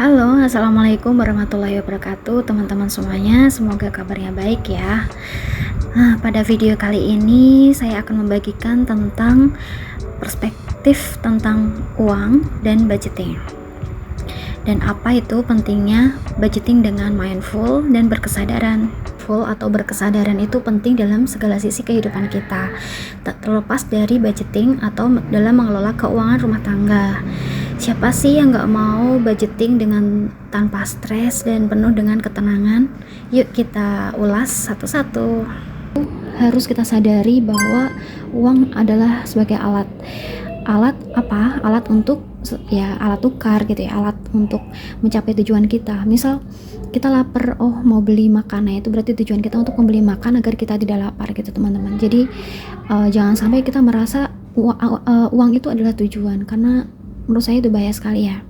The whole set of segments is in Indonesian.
Halo, assalamualaikum warahmatullahi wabarakatuh, teman-teman semuanya. Semoga kabarnya baik ya. Pada video kali ini saya akan membagikan tentang perspektif tentang uang dan budgeting. Dan apa itu pentingnya budgeting dengan mindful dan berkesadaran. Mindful atau berkesadaran itu penting dalam segala sisi kehidupan kita, tak terlepas dari budgeting atau dalam mengelola keuangan rumah tangga. Siapa sih yang gak mau budgeting dengan tanpa stres dan penuh dengan ketenangan? Yuk kita ulas satu-satu. Harus kita sadari bahwa uang adalah sebagai alat. Alat apa? Alat untuk alat tukar gitu ya, alat untuk mencapai tujuan kita. Misal kita lapar, mau beli makan, nah itu berarti tujuan kita untuk membeli makan agar kita tidak lapar gitu teman-teman. Jadi jangan sampai kita merasa uang itu adalah tujuan, karena menurut saya itu bahaya sekali ya.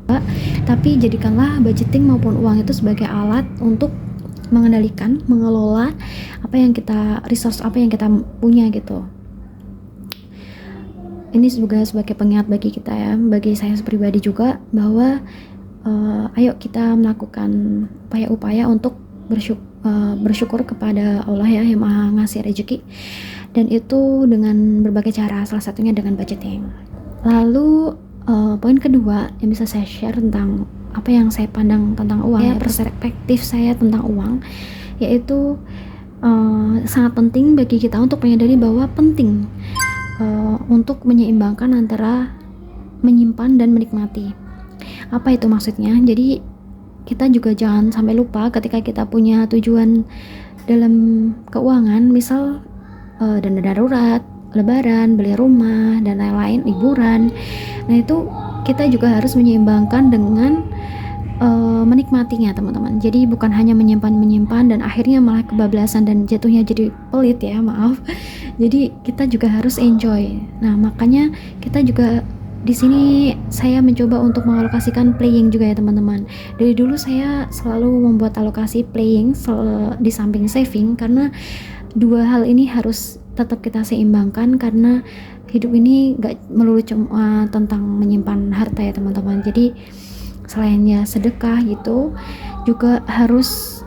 Tapi jadikanlah budgeting maupun uang itu sebagai alat untuk mengendalikan, mengelola resource apa yang kita punya gitu. Ini juga sebagai pengingat bagi kita ya, bagi saya pribadi juga, bahwa ayo kita melakukan upaya-upaya untuk bersyukur kepada Allah ya, yang maha ngasih rezeki, dan itu dengan berbagai cara, salah satunya dengan budgeting. Lalu poin kedua yang bisa saya share tentang apa yang saya pandang tentang uang ya, perspektif saya tentang uang, yaitu sangat penting bagi kita untuk menyadari bahwa penting untuk menyeimbangkan antara menyimpan dan menikmati. Apa itu maksudnya? Jadi kita juga jangan sampai lupa ketika kita punya tujuan dalam keuangan, misal dana darurat, lebaran, beli rumah, dan lain-lain, liburan. Nah itu kita juga harus menyeimbangkan dengan menikmatinya teman-teman. Jadi bukan hanya menyimpan dan akhirnya malah kebablasan dan jatuhnya jadi pelit ya, maaf. Jadi kita juga harus enjoy. Nah makanya kita juga di sini saya mencoba untuk mengalokasikan playing juga ya teman-teman. Dari dulu saya selalu membuat alokasi playing di samping saving, karena dua hal ini harus tetap kita seimbangkan, karena hidup ini gak melulu cuma tentang menyimpan harta ya teman-teman. Jadi selainnya sedekah gitu, juga harus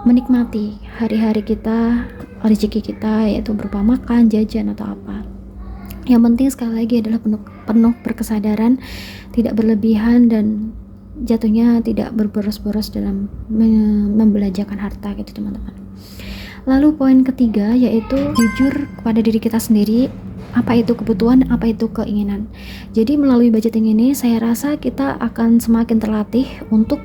menikmati hari-hari kita, rezeki kita, yaitu berupa makan, jajan, atau apa. Yang penting sekali lagi adalah penuh berkesadaran, tidak berlebihan, dan jatuhnya tidak berboros-boros dalam membelanjakan harta gitu teman-teman. Lalu poin ketiga yaitu jujur kepada diri kita sendiri, apa itu kebutuhan, apa itu keinginan. Jadi melalui budgeting ini saya rasa kita akan semakin terlatih untuk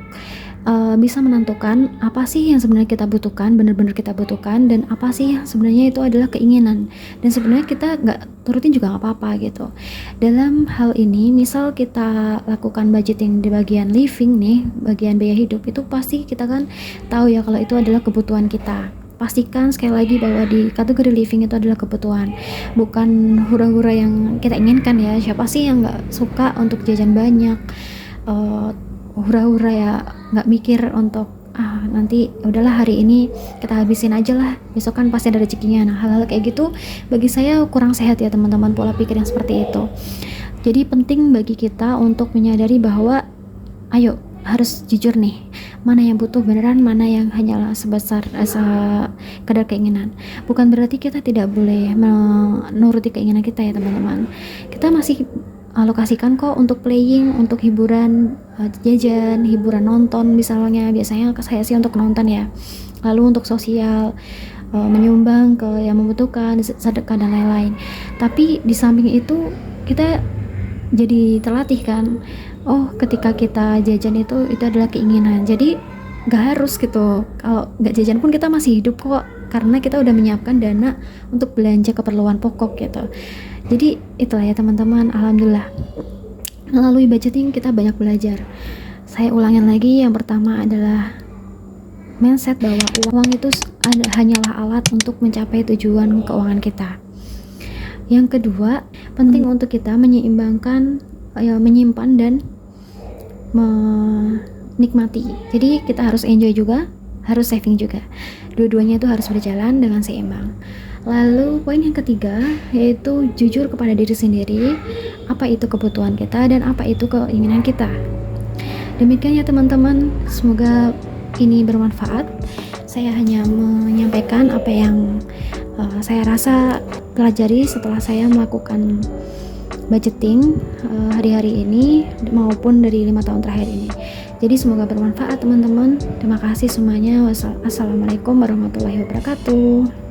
bisa menentukan apa sih yang sebenarnya kita butuhkan, benar-benar kita butuhkan, dan apa sih yang sebenarnya itu adalah keinginan, dan sebenarnya kita nggak turutin juga nggak apa-apa gitu. Dalam hal ini, misal kita lakukan budgeting di bagian living nih, bagian biaya hidup, itu pasti kita kan tahu ya kalau itu adalah kebutuhan kita. Pastikan sekali lagi bahwa di kategori living itu adalah kebutuhan, bukan hura-hura yang kita inginkan ya. Siapa sih yang nggak suka untuk jajan banyak, hura-hura ya, nggak mikir untuk nanti udahlah hari ini kita habisin aja lah, besok kan pasti ada rezekinya. Nah hal-hal kayak gitu bagi saya kurang sehat ya teman-teman, pola pikir yang seperti itu. Jadi penting bagi kita untuk menyadari bahwa ayo harus jujur nih, mana yang butuh beneran, mana yang hanyalah sebesar kadar keinginan. Bukan berarti kita tidak boleh menuruti keinginan kita ya teman-teman. Kita masih alokasikan kok untuk playing, untuk hiburan, jajan, hiburan, nonton misalnya. Biasanya saya sih untuk nonton ya. Lalu untuk sosial, menyumbang ke yang membutuhkan, sedekah dan lain-lain. Tapi di samping itu kita jadi terlatih kan, ketika kita jajan itu adalah keinginan. Jadi gak harus gitu, kalau gak jajan pun kita masih hidup kok, karena kita udah menyiapkan dana untuk belanja keperluan pokok gitu. Jadi itulah ya teman-teman, alhamdulillah melalui budgeting kita banyak belajar. Saya ulangin lagi, yang pertama adalah mindset bahwa uang itu hanyalah alat untuk mencapai tujuan keuangan kita. Yang kedua, penting untuk kita menyeimbangkan, menyimpan dan menikmati. Jadi kita harus enjoy juga, harus saving juga. Dua-duanya itu harus berjalan dengan seimbang. Lalu poin yang ketiga yaitu jujur kepada diri sendiri, apa itu kebutuhan kita dan apa itu keinginan kita. Demikian ya teman-teman, semoga ini bermanfaat. Saya hanya menyampaikan apa yang saya rasa pelajari setelah saya melakukan budgeting hari-hari ini maupun dari 5 tahun terakhir ini. Jadi semoga bermanfaat teman-teman. Terima kasih semuanya. Wassalamualaikum warahmatullahi wabarakatuh.